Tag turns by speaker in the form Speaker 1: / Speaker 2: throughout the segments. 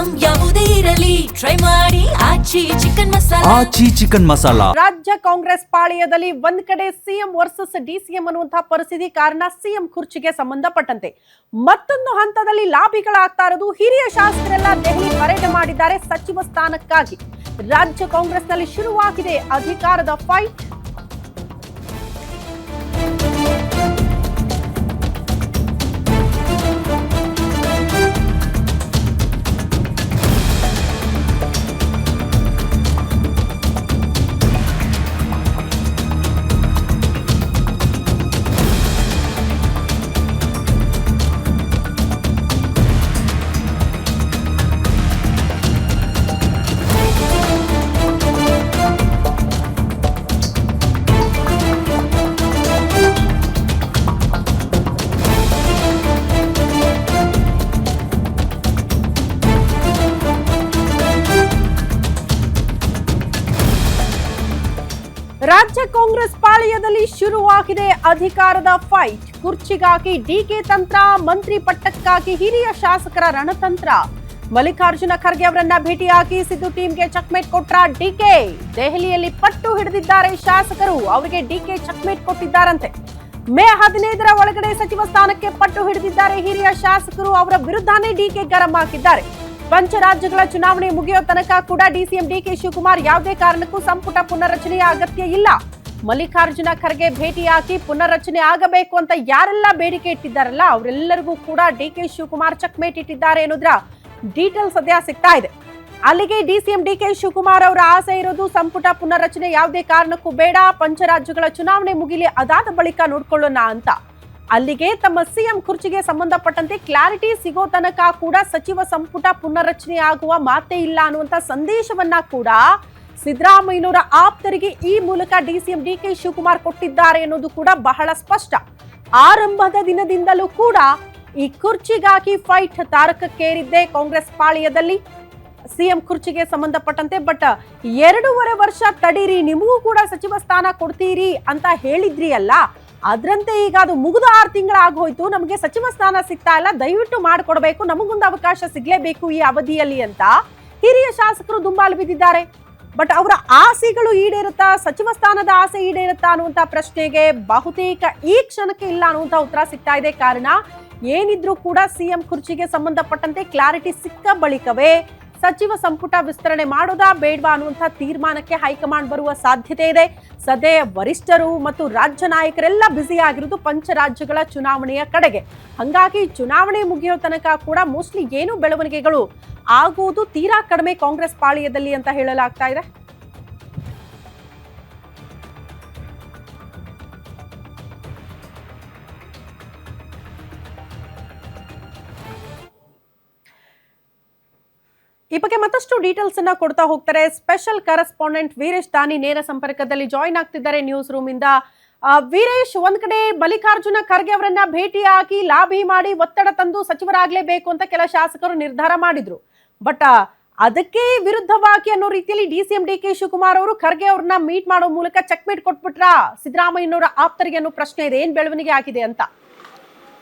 Speaker 1: Item ಯಾವುದೇ ಇರಲಿ try ಮಾಡಿ ಆಚಿ ಚಿಕನ್ ಮಸಾಲಾ.
Speaker 2: ರಾಜ್ಯ ಕಾಂಗ್ರೆಸ್ ಪಾಳೆಯದಲ್ಲಿ ಒಂದ್ ಕಡೆ ಸಿಎಂ ವರ್ಸಸ್ ಡಿಸಿಎಂ ಅನ್ನುವಂತಹ ಪರಿಸ್ಥಿತಿ ಕಾರಣ ಸಿಎಂ ಕುರ್ಚಿಗೆ ಸಂಬಂಧಪಟ್ಟಂತೆ ಮತ್ತೊಂದು ಹಂತದಲ್ಲಿ ಲಾಬಿಗಳಾಗ್ತಾ ಇರೋದು. ಹಿರಿಯ ಶಾಸಕರೆಲ್ಲ ದೆಹಲಿ ಪರ್ಯಟನೆ ಮಾಡಿದ್ದಾರೆ ಸಚಿವ ಸ್ಥಾನಕ್ಕಾಗಿ. ರಾಜ್ಯ ಕಾಂಗ್ರೆಸ್ನಲ್ಲಿ ಶುರುವಾಗಿದೆ ಅಧಿಕಾರದ ಫೈಟ್. ರಾಜ್ಯ ಕಾಂಗ್ರೆಸ್ ಪಾಳೆಯದಲ್ಲಿ ಶುರುವಾಗಿದೆ ಅಧಿಕಾರದ ಫೈಟ್. ಕುರ್ಚಿಗಾಗಿ ಡಿಕೆ ತಂತ್ರ, ಮಂತ್ರಿ ಪಟ್ಟಕ್ಕಾಗಿ ಹಿರಿಯ ಶಾಸಕರ ರಣತಂತ್ರ. ಮಲ್ಲಿಕಾರ್ಜುನ ಖರ್ಗೆ ಅವರನ್ನ ಭೇಟಿಯಾಗಿ ಸಿದ್ದು ಟೀಮ್ಗೆ ಚಕ್ಮೇಟ್ ಕೊಟ್ರ ಡಿಕೆ. ದೆಹಲಿಯಲ್ಲಿ ಪಟ್ಟು ಹಿಡಿದಿದ್ದಾರೆ ಶಾಸಕರು, ಅವರಿಗೆ ಡಿಕೆ ಚಕ್ಮೇಟ್ ಕೊಟ್ಟಿದ್ದಾರಂತೆ. ಮೇ 15ರ ಒಳಗಡೆ ಸಚಿವ ಸ್ಥಾನಕ್ಕೆ ಪಟ್ಟು ಹಿಡಿದಿದ್ದಾರೆ ಹಿರಿಯ ಶಾಸಕರು. ಅವರ ವಿರುದ್ಧನೇ ಡಿಕೆ ಗರಂ ಹಾಕಿದ್ದಾರೆ. ಪಂಚರಾಜ್ಯಗಳ ಚುನಾವಣೆ ಮುಗಿಯೋ ತನಕ ಕೂಡ ಡಿಸಿಎಂ ಡಿಕೆ ಶಿವಕುಮಾರ್ ಯಾವುದೇ ಕಾರಣಕ್ಕೂ ಸಂಪುಟ ಪುನರ್ರಚನೆಯ ಅಗತ್ಯ ಇಲ್ಲ. ಮಲ್ಲಿಕಾರ್ಜುನ ಖರ್ಗೆ ಭೇಟಿಯಾಗಿ ಪುನರ್ರಚನೆ ಆಗಬೇಕು ಅಂತ ಯಾರೆಲ್ಲ ಬೇಡಿಕೆ ಇಟ್ಟಿದ್ದಾರಲ್ಲ ಅವರೆಲ್ಲರಿಗೂ ಕೂಡ ಡಿಕೆ ಶಿವಕುಮಾರ್ ಚಕ್ಮೇಟ್ ಇಟ್ಟಿದ್ದಾರೆ ಅನ್ನೋದ್ರ ಡೀಟೇಲ್ ಸದ್ಯ ಸಿಗ್ತಾ ಇದೆ. ಅಲ್ಲಿಗೆ ಡಿಸಿಎಂ ಡಿಕೆ ಶಿವಕುಮಾರ್ ಅವರ ಆಸೆ ಇರೋದು ಸಂಪುಟ ಪುನರ್ರಚನೆ ಯಾವುದೇ ಕಾರಣಕ್ಕೂ ಬೇಡ, ಪಂಚರಾಜ್ಯಗಳ ಚುನಾವಣೆ ಮುಗಿಲಿ, ಅದಾದ ಬಳಿಕ ನೋಡ್ಕೊಳ್ಳೋಣ ಅಂತ. ಅಲ್ಲಿಗೆ ತಮ್ಮ ಸಿಎಂ ಕುರ್ಚಿಗೆ ಸಂಬಂಧಪಟ್ಟಂತೆ ಕ್ಲಾರಿಟಿ ಸಿಗೋ ತನಕ ಕೂಡ ಸಚಿವ ಸಂಪುಟ ಪುನರ್ರಚನೆ ಆಗುವ ಮಾತೇ ಇಲ್ಲ ಅನ್ನುವಂತ ಸಂದೇಶವನ್ನ ಕೂಡ ಸಿದ್ದರಾಮಯ್ಯನವರ ಆಪ್ತರಿಗೆ ಈ ಮೂಲಕ ಡಿಸಿಎಂ ಡಿಕೆ ಶಿವಕುಮಾರ್ ಕೊಟ್ಟಿದ್ದಾರೆ ಅನ್ನೋದು ಕೂಡ ಬಹಳ ಸ್ಪಷ್ಟ. ಆರಂಭದ ದಿನದಿಂದಲೂ ಕೂಡ ಈ ಕುರ್ಚಿಗಾಗಿ ಫೈಟ್ ತಾರಕಕ್ಕೇರಿದ್ದೆ ಕಾಂಗ್ರೆಸ್ ಪಾಳೆಯದಲ್ಲಿ ಸಿಎಂ ಕುರ್ಚಿಗೆ ಸಂಬಂಧಪಟ್ಟಂತೆ. ಬಟ್ 2.5 ವರ್ಷ ತಡೀರಿ, ನಿಮಗೂ ಕೂಡ ಸಚಿವ ಸ್ಥಾನ ಕೊಡ್ತೀರಿ ಅಂತ ಹೇಳಿದ್ರಿ ಅಲ್ಲ, ಅದ್ರಂತೆ ಈಗ ಅದು ಮುಗಿದು 6 ತಿಂಗಳಾಗೋಯ್ತು, ನಮಗೆ ಸಚಿವ ಸ್ಥಾನ ಸಿಗ್ತಾ ಇಲ್ಲ, ದಯವಿಟ್ಟು ಮಾಡಿಕೊಡ್ಬೇಕು, ನಮಗೊಂದು ಅವಕಾಶ ಸಿಗ್ಲೇಬೇಕು ಈ ಅವಧಿಯಲ್ಲಿ ಅಂತ ಹಿರಿಯ ಶಾಸಕರು ದುಂಬಾಲು ಬಿದ್ದಿದ್ದಾರೆ. ಬಟ್ ಅವರ ಆಸೆಗಳು ಈಡೇರುತ್ತಾ, ಸಚಿವ ಸ್ಥಾನದ ಆಸೆ ಈಡೇರುತ್ತಾ ಅನ್ನುವಂತ ಪ್ರಶ್ನೆಗೆ ಬಹುತೇಕ ಈ ಕ್ಷಣಕ್ಕೆ ಇಲ್ಲ ಅನ್ನುವಂತ ಉತ್ತರ ಸಿಗ್ತಾ ಇದೆ. ಕಾರಣ ಏನಿದ್ರೂ ಕೂಡ ಸಿಎಂ ಕುರ್ಚಿಗೆ ಸಂಬಂಧಪಟ್ಟಂತೆ ಕ್ಲಾರಿಟಿ ಸಿಕ್ಕ ಬಳಿಕವೇ ಸಚಿವ ಸಂಪುಟ ವಿಸ್ತರಣೆ ಮಾಡೋದಾ ಬೇಡವಾ ಅನ್ನುವಂಥ ತೀರ್ಮಾನಕ್ಕೆ ಹೈಕಮಾಂಡ್ ಬರುವ ಸಾಧ್ಯತೆ ಇದೆ. ಸದ್ಯ ವರಿಷ್ಠರು ಮತ್ತು ರಾಜ್ಯ ನಾಯಕರೆಲ್ಲ ಬ್ಯುಸಿ ಆಗಿರೋದು ಪಂಚರಾಜ್ಯಗಳ ಚುನಾವಣೆಯ ಕಡೆಗೆ. ಹಂಗಾಗಿ ಚುನಾವಣೆ ಮುಗಿಯೋ ತನಕ ಕೂಡ ಮೋಸ್ಟ್ಲಿ ಏನು ಬೆಳವಣಿಗೆಗಳು ಆಗುವುದು ತೀರಾ ಕಡಿಮೆ ಕಾಂಗ್ರೆಸ್ ಪಾಳೆಯದಲ್ಲಿ ಅಂತ ಹೇಳಲಾಗ್ತಾ ಇದೆ. ಈ ಬಗ್ಗೆ ಮತ್ತಷ್ಟು ಡೀಟೇಲ್ಸ್ ಅನ್ನ ಕೊಡ್ತಾ ಹೋಗ್ತಾರೆ ಸ್ಪೆಷಲ್ ಕರೆಸ್ಪಾಂಡೆಂಟ್ ವೀರೇಶ್ ದಾನಿ ನೇರ ಸಂಪರ್ಕದಲ್ಲಿ ಜಾಯಿನ್ ಆಗ್ತಿದ್ದಾರೆ ನ್ಯೂಸ್ ರೂಮ್ ಇಂದ. ವೀರೇಶ್, ಒಂದ್ ಕಡೆ ಮಲ್ಲಿಕಾರ್ಜುನ ಖರ್ಗೆ ಅವರನ್ನ ಭೇಟಿಯಾಗಿ ಲಾಬಿ ಮಾಡಿ ಒತ್ತಡ ತಂದು ಸಚಿವರಾಗಲೇಬೇಕು ಅಂತ ಕೆಲ ಶಾಸಕರು ನಿರ್ಧಾರ ಮಾಡಿದ್ರು. ಬಟ್ ಅದಕ್ಕೆ ವಿರುದ್ಧವಾಗಿ ಅನ್ನೋ ರೀತಿಯಲ್ಲಿ ಡಿಸಿಎಂ ಡಿಕೆ ಶಿವಕುಮಾರ್ ಅವರು ಖರ್ಗೆ ಅವ್ರನ್ನ ಮೀಟ್ ಮಾಡೋ ಮೂಲಕ ಚೆಕ್ಮೇಟ್ ಕೊಟ್ಬಿಟ್ರ ಸಿದ್ದರಾಮಯ್ಯನವರ ಆಪ್ತರಿಗೆ ಅನ್ನೋ ಪ್ರಶ್ನೆ ಇದೆ. ಏನ್ ಬೆಳವಣಿಗೆ ಆಗಿದೆ ಅಂತ?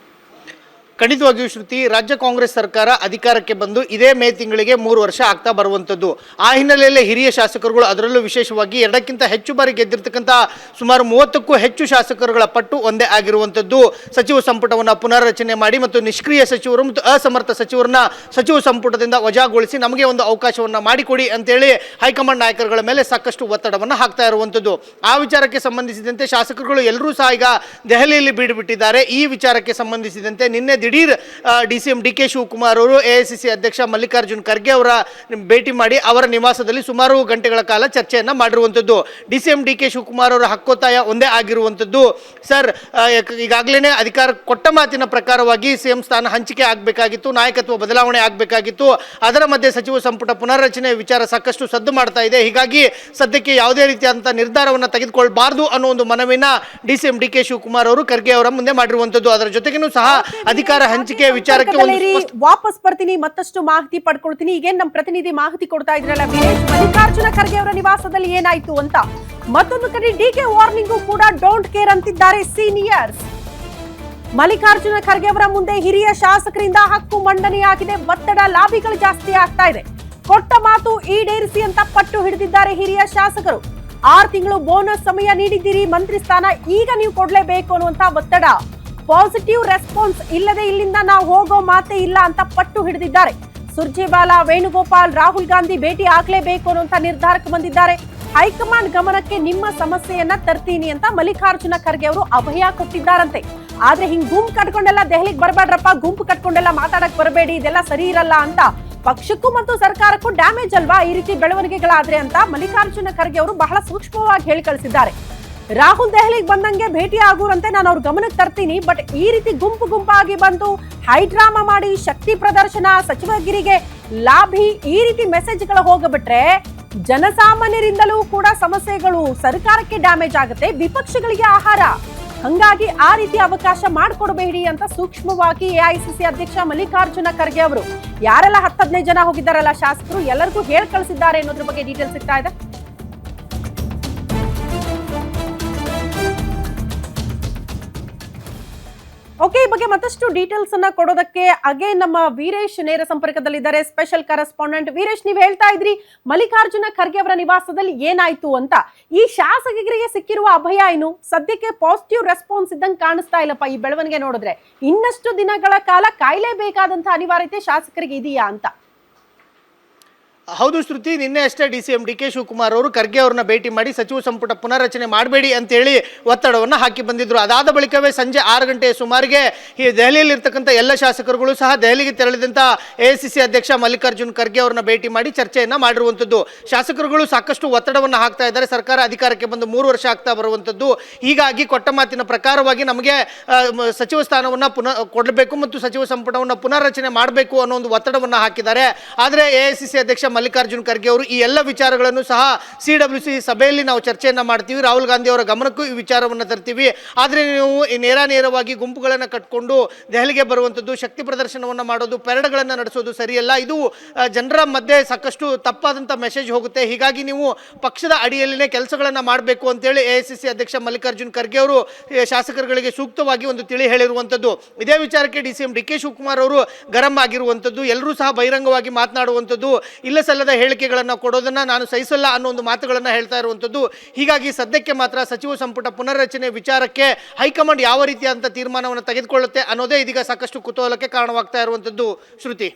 Speaker 3: ಖಂಡಿತವಾಗಿಯೂ ಶ್ರುತಿ, ರಾಜ್ಯ ಕಾಂಗ್ರೆಸ್ ಸರ್ಕಾರ ಅಧಿಕಾರಕ್ಕೆ ಬಂದು ಇದೇ ಮೇ ತಿಂಗಳಿಗೆ 3 ವರ್ಷ ಆಗ್ತಾ ಬರುವಂಥದ್ದು. ಆ ಹಿನ್ನೆಲೆಯಲ್ಲಿ ಹಿರಿಯ ಶಾಸಕರುಗಳು, ಅದರಲ್ಲೂ ವಿಶೇಷವಾಗಿ 2ಕ್ಕಿಂತ ಹೆಚ್ಚು ಬಾರಿ ಗೆದ್ದಿರ್ತಕ್ಕಂಥ ಸುಮಾರು 30ಕ್ಕೂ ಹೆಚ್ಚು ಶಾಸಕರುಗಳ ಪಟ್ಟು ಒಂದೇ ಆಗಿರುವಂಥದ್ದು. ಸಚಿವ ಸಂಪುಟವನ್ನು ಪುನರ್ರಚನೆ ಮಾಡಿ ಮತ್ತು ನಿಷ್ಕ್ರಿಯ ಸಚಿವರು ಮತ್ತು ಅಸಮರ್ಥ ಸಚಿವರನ್ನ ಸಚಿವ ಸಂಪುಟದಿಂದ ವಜಾಗೊಳಿಸಿ ನಮಗೆ ಒಂದು ಅವಕಾಶವನ್ನು ಮಾಡಿಕೊಡಿ ಅಂತೇಳಿ ಹೈಕಮಾಂಡ್ ನಾಯಕರುಗಳ ಮೇಲೆ ಸಾಕಷ್ಟು ಒತ್ತಡವನ್ನು ಹಾಕ್ತಾ ಇರುವಂಥದ್ದು. ಆ ವಿಚಾರಕ್ಕೆ ಸಂಬಂಧಿಸಿದಂತೆ ಶಾಸಕರುಗಳು ಎಲ್ಲರೂ ಸಹ ಈಗ ದೆಹಲಿಯಲ್ಲಿ ಬೀಡುಬಿಟ್ಟಿದ್ದಾರೆ. ಈ ವಿಚಾರಕ್ಕೆ ಸಂಬಂಧಿಸಿದಂತೆ ನಿನ್ನೆ ದಿಢೀರ್ ಡಿಸಿಎಂ ಡಿಕೆ ಶಿವಕುಮಾರ್ ಅವರು ಎಐಸಿಸಿ ಅಧ್ಯಕ್ಷ ಮಲ್ಲಿಕಾರ್ಜುನ್ ಖರ್ಗೆ ಅವರ ಭೇಟಿ ಮಾಡಿ ಅವರ ನಿವಾಸದಲ್ಲಿ ಸುಮಾರು ಗಂಟೆಗಳ ಕಾಲ ಚರ್ಚೆಯನ್ನು ಮಾಡಿರುವಂಥದ್ದು. ಡಿಸಿಎಂ ಡಿಕೆ ಶಿವಕುಮಾರ್ ಅವರ ಹಕ್ಕೊತ್ತಾಯ ಒಂದೇ ಆಗಿರುವಂಥದ್ದು. ಸರ್, ಈಗಾಗಲೇ ಅಧಿಕಾರ ಕೊಟ್ಟ ಮಾತಿನ ಪ್ರಕಾರವಾಗಿ ಸಿಎಂ ಸ್ಥಾನ ಹಂಚಿಕೆ ಆಗಬೇಕಾಗಿತ್ತು, ನಾಯಕತ್ವ ಬದಲಾವಣೆ ಆಗಬೇಕಾಗಿತ್ತು. ಅದರ ಮಧ್ಯೆ ಸಚಿವ ಸಂಪುಟ ಪುನರ್ರಚನೆ ವಿಚಾರ ಸಾಕಷ್ಟು ಸದ್ದು ಮಾಡ್ತಾ ಇದೆ. ಹೀಗಾಗಿ ಸದ್ಯಕ್ಕೆ ಯಾವುದೇ ರೀತಿಯಾದಂಥ ನಿರ್ಧಾರವನ್ನು ತೆಗೆದುಕೊಳ್ಬಾರ್ದು ಅನ್ನೋ ಒಂದು ಮನವಿನ ಡಿಸಿಎಂ ಡಿಕೆ ಶಿವಕುಮಾರ್ ಅವರು ಖರ್ಗೆ ಅವರ ಮುಂದೆ ಮಾಡಿರುವಂಥದ್ದು. ಅದರ ಜೊತೆಗೂ ಸಹ ಅಧಿಕಾರ ಹಂಚಿಕೆ ವಿಚಾರಕ್ಕೆ
Speaker 2: ವಾಪಸ್ ಬರ್ತೀನಿ, ಮತ್ತಷ್ಟು ಮಾಹಿತಿ ಪಡ್ಕೊಳ್ತೀನಿ. ಈಗ ನಮ್ಮ ಪ್ರತಿನಿಧಿ ಮಾಹಿತಿ ಕೊಡ್ತಾ ಇದ್ರಲ್ಲ ವೀರೇಶ್, ಮಲ್ಲಿಕಾರ್ಜುನ ಖರ್ಗೆ ಅವರ ನಿವಾಸದಲ್ಲಿ ಏನಾಯ್ತು ಅಂತ. ಮತ್ತೊಂದು ಕಡೆ ಡಿಕೆ ವಾರ್ನಿಂಗು ಕೂಡ ಡೋಂಟ್ ಕೇರ್ ಅಂತಿದ್ದಾರೆ ಸೀನಿಯರ್ಸ್. ಮಲ್ಲಿಕಾರ್ಜುನ ಖರ್ಗೆ ಅವರ ಮುಂದೆ ಹಿರಿಯ ಶಾಸಕರಿಂದ ಹಕ್ಕು ಮಂಡನೆಯಾಗಿದೆ. ಒತ್ತಡ, ಲಾಬಿಗಳು ಜಾಸ್ತಿ ಆಗ್ತಾ ಇದೆ. ಕೊಟ್ಟ ಮಾತು ಈಡೇರಿಸಿ ಅಂತ ಪಟ್ಟು ಹಿಡಿದಿದ್ದಾರೆ ಹಿರಿಯ ಶಾಸಕರು. 6 ತಿಂಗಳು ಬೋನಸ್ ಸಮಯ ನೀಡಿದ್ದೀರಿ, ಮಂತ್ರಿ ಸ್ಥಾನ ಈಗ ನೀವು ಕೊಡ್ಲೇಬೇಕು ಅನ್ನುವಂತ ಒತ್ತಡ. ಪಾಸಿಟಿವ್ ರೆಸ್ಪಾನ್ಸ್ ಇಲ್ಲದೆ ಇಲ್ಲಿಂದ ನಾವು ಹೋಗೋ ಮಾತೇ ಇಲ್ಲ ಅಂತ ಪಟ್ಟು ಹಿಡಿದಿದ್ದಾರೆ. ಸುರ್ಜೇವಾಲಾ, ವೇಣುಗೋಪಾಲ್, ರಾಹುಲ್ ಗಾಂಧಿ ಭೇಟಿ ಆಗ್ಲೇಬೇಕು ಅನ್ನುವಂತ ನಿರ್ಧಾರಕ್ಕೆ ಬಂದಿದ್ದಾರೆ. ಹೈಕಮಾಂಡ್ ಗಮನಕ್ಕೆ ನಿಮ್ಮ ಸಮಸ್ಯೆಯನ್ನ ತರ್ತೀನಿ ಅಂತ ಮಲ್ಲಿಕಾರ್ಜುನ ಖರ್ಗೆ ಅವರು ಅಭಯ ಕೊಟ್ಟಿದ್ದಾರಂತೆ. ಆದ್ರೆ ಹಿಂಗ್ ಗುಂಪು ಕಟ್ಕೊಂಡೆಲ್ಲ ದೆಹಲಿಗೆ ಬರಬೇಡ್ರಪ್ಪ, ಗುಂಪು ಕಟ್ಕೊಂಡೆಲ್ಲ ಮಾತಾಡಕ್ ಬರಬೇಡಿ, ಇದೆಲ್ಲ ಸರಿ ಇರಲ್ಲ ಅಂತ ಪಕ್ಷಕ್ಕೂ ಮತ್ತು ಸರ್ಕಾರಕ್ಕೂ ಡ್ಯಾಮೇಜ್ ಅಲ್ವಾ ಈ ರೀತಿ ಬೆಳವಣಿಗೆಗಳಾದ್ರೆ ಅಂತ ಮಲ್ಲಿಕಾರ್ಜುನ ಖರ್ಗೆ ಅವರು ಬಹಳ ಸೂಕ್ಷ್ಮವಾಗಿ ಹೇಳಿ ಕಳಿಸಿದ್ದಾರೆ. ರಾಹುಲ್ ದೆಹಲಿಗೆ ಬಂದಂಗೆ ಭೇಟಿ ಆಗುವಂತೆ ನಾನು ಅವ್ರ ಗಮನಕ್ಕೆ ತರ್ತೀನಿ, ಬಟ್ ಈ ರೀತಿ ಗುಂಪಾಗಿ ಬಂದು ಹೈಡ್ರಾಮಾ ಮಾಡಿ ಶಕ್ತಿ ಪ್ರದರ್ಶನ, ಸಚಿವಗಿರಿಗೆ ಲಾಭಿ, ಈ ರೀತಿ ಮೆಸೇಜ್ಗಳು ಹೋಗಬಿಟ್ರೆ ಜನಸಾಮಾನ್ಯರಿಂದಲೂ ಕೂಡ ಸಮಸ್ಯೆಗಳು, ಸರ್ಕಾರಕ್ಕೆ ಡ್ಯಾಮೇಜ್ ಆಗುತ್ತೆ, ವಿಪಕ್ಷಗಳಿಗೆ ಆಹಾರ. ಹಂಗಾಗಿ ಆ ರೀತಿ ಅವಕಾಶ ಮಾಡಿಕೊಡಬೇಡಿ ಅಂತ ಸೂಕ್ಷ್ಮವಾಗಿ ಎಐಸಿಸಿ ಅಧ್ಯಕ್ಷ ಮಲ್ಲಿಕಾರ್ಜುನ ಖರ್ಗೆ ಅವರು ಯಾರೆಲ್ಲ 10-15 ಜನ ಹೋಗಿದ್ದಾರಲ್ಲ ಶಾಸಕರು, ಎಲ್ಲರಿಗೂ ಹೇಳಿ ಕಳಿಸಿದ್ದಾರೆ ಅನ್ನೋದ್ರ ಬಗ್ಗೆ ಡೀಟೇಲ್ಸ್ ಸಿಗ್ತಾ ಇದೆ. ಓಕೆ, ಈ ಬಗ್ಗೆ ಮತ್ತಷ್ಟು ಡೀಟೇಲ್ಸ್ ಅನ್ನ ಕೊಡೋದಕ್ಕೆ ಅಗೇನ್ ನಮ್ಮ ವೀರೇಶ್ ನೇರ ಸಂಪರ್ಕದಲ್ಲಿದ್ದಾರೆ, ಸ್ಪೆಷಲ್ ಕರೆಸ್ಪಾಂಡೆಂಟ್. ವೀರೇಶ್, ನೀವು ಹೇಳ್ತಾ ಇದ್ರಿ ಮಲ್ಲಿಕಾರ್ಜುನ ಖರ್ಗೆ ಅವರ ನಿವಾಸದಲ್ಲಿ ಏನಾಯ್ತು ಅಂತ. ಈ ಶಾಸಕರಿಗೆ ಸಿಕ್ಕಿರುವ ಅಭಯ ಏನು? ಸದ್ಯಕ್ಕೆ ಪಾಸಿಟಿವ್ ರೆಸ್ಪಾನ್ಸ್ ಇದ್ದಂಗೆ ಕಾಣಿಸ್ತಾ ಇಲ್ಲಪ್ಪ ಈ ಬೆಳವಣಿಗೆ ನೋಡಿದ್ರೆ. ಇನ್ನಷ್ಟು ದಿನಗಳ ಕಾಲ ಕಾಯಲೇಬೇಕಾದಂತ ಅನಿವಾರ್ಯತೆ ಶಾಸಕರಿಗೆ ಇದೆಯಾ ಅಂತ?
Speaker 3: ಹೌದು ಶ್ರುತಿ, ನಿನ್ನೆ ಅಷ್ಟೇ DCM DK ಶಿವಕುಮಾರ್ ಅವರು ಖರ್ಗೆ ಅವ್ರನ್ನ ಭೇಟಿ ಮಾಡಿ ಸಚಿವ ಸಂಪುಟ ಪುನರ್ರಚನೆ ಮಾಡಬೇಡಿ ಅಂತೇಳಿ ಒತ್ತಡವನ್ನು ಹಾಕಿ ಬಂದಿದ್ರು. ಅದಾದ ಬಳಿಕವೇ ಸಂಜೆ 6 ಗಂಟೆಯ ಸುಮಾರಿಗೆ ಈ ದೆಹಲಿಯಲ್ಲಿ ಇರ್ತಕ್ಕಂಥ ಎಲ್ಲ ಶಾಸಕರುಗಳು ಸಹ ದೆಹಲಿಗೆ ತೆರಳಿದಂಥ AICC ಅಧ್ಯಕ್ಷ ಮಲ್ಲಿಕಾರ್ಜುನ್ ಖರ್ಗೆ ಅವ್ರನ್ನ ಭೇಟಿ ಮಾಡಿ ಚರ್ಚೆಯನ್ನು ಮಾಡಿರುವಂಥದ್ದು. ಶಾಸಕರುಗಳು ಸಾಕಷ್ಟು ಒತ್ತಡವನ್ನು ಹಾಕ್ತಾ ಇದ್ದಾರೆ. ಸರ್ಕಾರ ಅಧಿಕಾರಕ್ಕೆ ಬಂದು 3 ವರ್ಷ ಆಗ್ತಾ ಬರುವಂಥದ್ದು. ಹೀಗಾಗಿ ಕೊಟ್ಟ ಮಾತಿನ ಪ್ರಕಾರವಾಗಿ ನಮಗೆ ಸಚಿವ ಸ್ಥಾನವನ್ನು ಕೊಡಬೇಕು ಮತ್ತು ಸಚಿವ ಸಂಪುಟವನ್ನು ಪುನರ್ರಚನೆ ಮಾಡಬೇಕು ಅನ್ನೋ ಒಂದು ಒತ್ತಡವನ್ನು ಹಾಕಿದ್ದಾರೆ. ಆದರೆ AICC ಅಧ್ಯಕ್ಷ ಮಲ್ಲಿಕಾರ್ಜುನ್ ಖರ್ಗೆ ಅವರು ಈ ಎಲ್ಲ ವಿಚಾರಗಳನ್ನು ಸಹ CWC ಸಭೆಯಲ್ಲಿ ನಾವು ಚರ್ಚೆಯನ್ನು ಮಾಡ್ತೀವಿ, ರಾಹುಲ್ ಗಾಂಧಿ ಅವರ ಗಮನಕ್ಕೂ ಈ ವಿಚಾರವನ್ನು ತರ್ತೀವಿ. ಆದರೆ ನೀವು ನೇರವಾಗಿ ಗುಂಪುಗಳನ್ನು ಕಟ್ಕೊಂಡು ದೆಹಲಿಗೆ ಬರುವಂಥದ್ದು, ಶಕ್ತಿ ಪ್ರದರ್ಶನವನ್ನು ಮಾಡೋದು, ಪೆರೇಡ್ಗಳನ್ನು ನಡೆಸೋದು ಸರಿಯಲ್ಲ. ಇದು ಜನರ ಮಧ್ಯೆ ಸಾಕಷ್ಟು ತಪ್ಪಾದಂಥ ಮೆಸೇಜ್ ಹೋಗುತ್ತೆ. ಹೀಗಾಗಿ ನೀವು ಪಕ್ಷದ ಅಡಿಯಲ್ಲಿನೇ ಕೆಲಸಗಳನ್ನು ಮಾಡಬೇಕು ಅಂತೇಳಿ AICC ಅಧ್ಯಕ್ಷ ಮಲ್ಲಿಕಾರ್ಜುನ್ ಖರ್ಗೆ ಅವರು ಶಾಸಕರುಗಳಿಗೆ ಸೂಕ್ತವಾಗಿ ಒಂದು ತಿಳಿ ಹೇಳಿರುವಂಥದ್ದು. ಇದೇ ವಿಚಾರಕ್ಕೆ DCM DK ಶಿವಕುಮಾರ್ ಅವರು ಗರಂ ಆಗಿರುವಂಥದ್ದು. ಎಲ್ಲರೂ ಸಹ ಬಹಿರಂಗವಾಗಿ ಮಾತನಾಡುವಂಥದ್ದು, ಇಲ್ಲ ಸಲ್ಲದ ಹೇಳಿಕೆಗಳನ್ನು ಕೊಡೋದನ್ನ ನಾನು ಸಹಿಸಲ್ಲ ಅನ್ನೋ ಒಂದು ಮಾತುಗಳನ್ನು ಹೇಳ್ತಾ ಇರುವಂಥದ್ದು. ಹೀಗಾಗಿ ಸದ್ಯಕ್ಕೆ ಮಾತ್ರ ಸಚಿವ ಸಂಪುಟ ಪುನರ್ರಚನೆ ವಿಚಾರಕ್ಕೆ ಹೈಕಮಾಂಡ್ ಯಾವ ರೀತಿಯಾದಂಥ ತೀರ್ಮಾನವನ್ನು ತೆಗೆದುಕೊಳ್ಳುತ್ತೆ ಅನ್ನೋದೇ ಇದೀಗ ಸಾಕಷ್ಟು ಕುತೂಹಲಕ್ಕೆ ಕಾರಣವಾಗ್ತಾ ಇರುವಂಥದ್ದು. ಶ್ರುತಿ.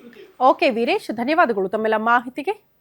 Speaker 2: ಓಕೆ ವೀರೇಶ್, ಧನ್ಯವಾದಗಳು ತಮ್ಮೆಲ್ಲ ಮಾಹಿತಿಗೆ.